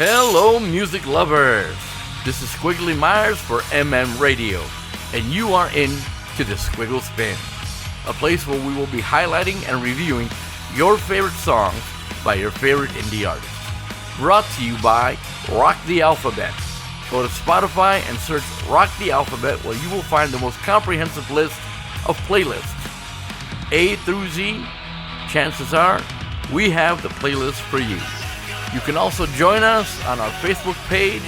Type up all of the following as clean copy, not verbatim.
Hello, music lovers! This is Squiggly Myers for Radio, and you are in to the Squiggle Spin, a place where we will be highlighting and reviewing your favorite songs by your favorite indie artists. Brought to you by Rock the Alphabet. Go to Spotify and search Rock the Alphabet, where you will find the most comprehensive list of playlists. A through Z, chances are, we have the playlist for you. You can also join us on our Facebook page,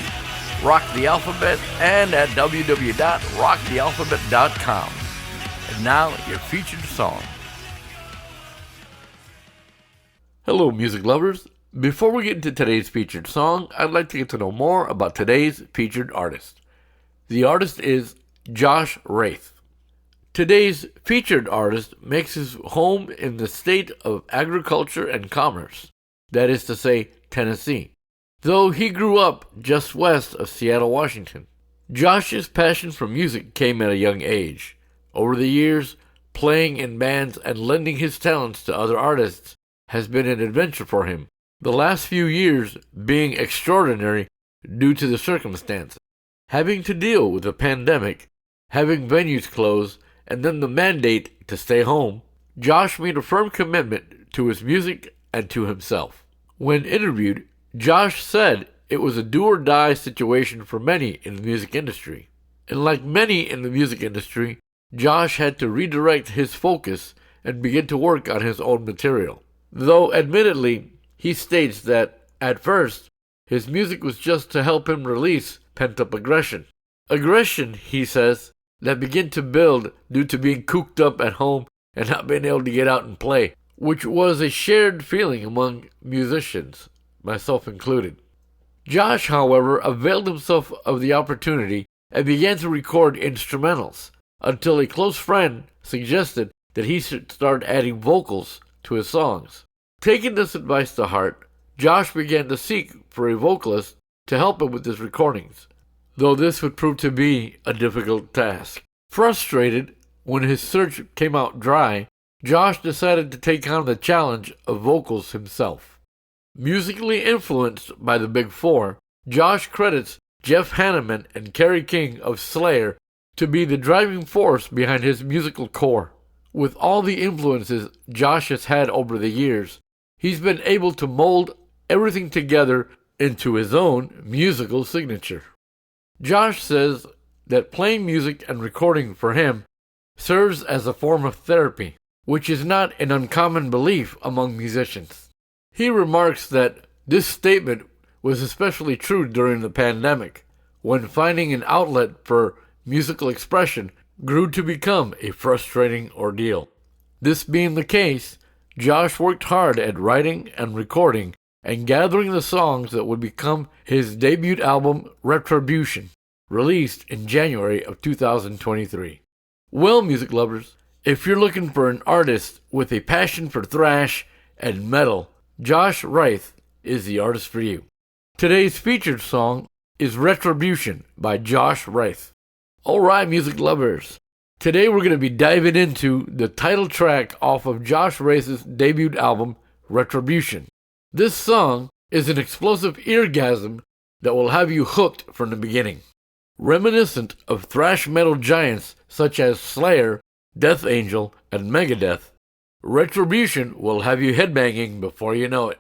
Rock the Alphabet, and at www.rockthealphabet.com. And now, your featured song. Hello, music lovers. Before we get into today's featured song, I'd like to get to know more about today's featured artist. The artist is Josh Wraith. Today's featured artist makes his home in the state of agriculture and commerce, that is to say, Tennessee, though he grew up just west of Seattle, Washington. Josh's passion for music came at a young age. Over the years, playing in bands and lending his talents to other artists has been an adventure for him, the last few years being extraordinary due to the circumstances. Having to deal with a pandemic, having venues closed, and then the mandate to stay home, Josh made a firm commitment to his music and to himself. When interviewed, Josh said it was a do-or-die situation for many in the music industry. And like many in the music industry, Josh had to redirect his focus and begin to work on his own material. Though, admittedly, he states that, at first, his music was just to help him release pent-up aggression. Aggression, he says, that began to build due to being cooped up at home and not being able to get out and play, which was a shared feeling among musicians, myself included. Josh, however, availed himself of the opportunity and began to record instrumentals, until a close friend suggested that he should start adding vocals to his songs. Taking this advice to heart, Josh began to seek for a vocalist to help him with his recordings, though this would prove to be a difficult task. Frustrated when his search came out dry, Josh decided to take on the challenge of vocals himself. Musically influenced by the Big Four, Josh credits Jeff Hanneman and Kerry King of Slayer to be the driving force behind his musical core. With all the influences Josh has had over the years, he's been able to mold everything together into his own musical signature. Josh says that playing music and recording for him serves as a form of therapy, which is not an uncommon belief among musicians. He remarks that this statement was especially true during the pandemic, when finding an outlet for musical expression grew to become a frustrating ordeal. This being the case, Josh worked hard at writing and recording and gathering the songs that would become his debut album, Retribution, released in January of 2023. Well, music lovers, if you're looking for an artist with a passion for thrash and metal, Josh Wraith is the artist for you. Today's featured song is Retribution by Josh Wraith. Alright, music lovers, today we're going to be diving into the title track off of Josh Wraith's debut album, Retribution. This song is an explosive eargasm that will have you hooked from the beginning. Reminiscent of thrash metal giants such as Slayer, Death Angel, and Megadeth, Retribution will have you headbanging before you know it.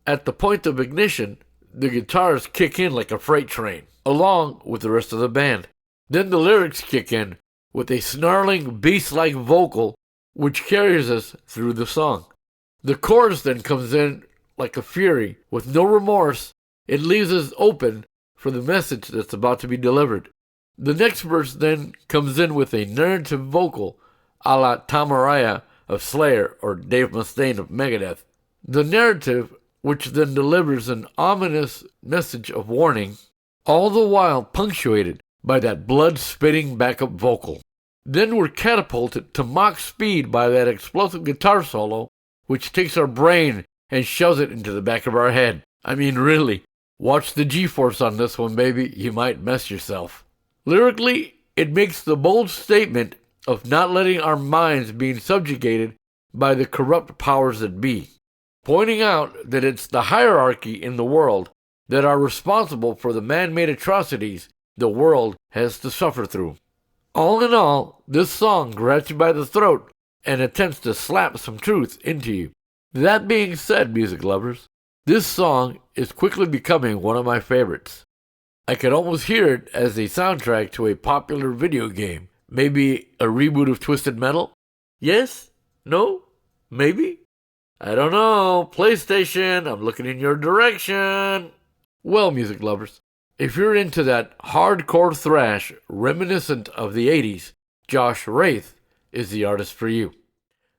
At the point of ignition, the guitars kick in like a freight train, along with the rest of the band. Then the lyrics kick in with a snarling, beast-like vocal which carries us through the song. The chorus then comes in like a fury. With no remorse, it leaves us open for the message that's about to be delivered. The next verse then comes in with a narrative vocal a la Tom Araya of Slayer or Dave Mustaine of Megadeth. The narrative, which then delivers an ominous message of warning, all the while punctuated by that blood-spitting backup vocal. Then we're catapulted to Mach speed by that explosive guitar solo, which takes our brain and shoves it into the back of our head. I mean, really, watch the G-force on this one, baby. You might mess yourself. Lyrically, it makes the bold statement of not letting our minds being subjugated by the corrupt powers that be, pointing out that it's the hierarchy in the world that are responsible for the man-made atrocities the world has to suffer through. All in all, this song grabs you by the throat and attempts to slap some truth into you. That being said, music lovers, this song is quickly becoming one of my favorites. I could almost hear it as a soundtrack to a popular video game. Maybe a reboot of Twisted Metal? Yes? No? Maybe? I don't know. PlayStation, I'm looking in your direction. Well, music lovers, if you're into that hardcore thrash reminiscent of the 80s, Josh Wraith is the artist for you.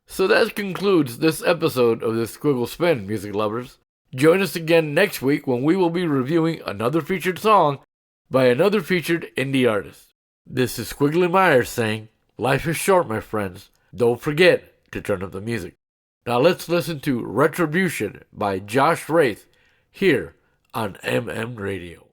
So that concludes this episode of the Squiggle Spin, music lovers. Join us again next week when we will be reviewing another featured song by another featured indie artist. This is Squiggly Myers saying, life is short, my friends. Don't forget to turn up the music. Now let's listen to Retribution by Josh Wraith here on MM Radio.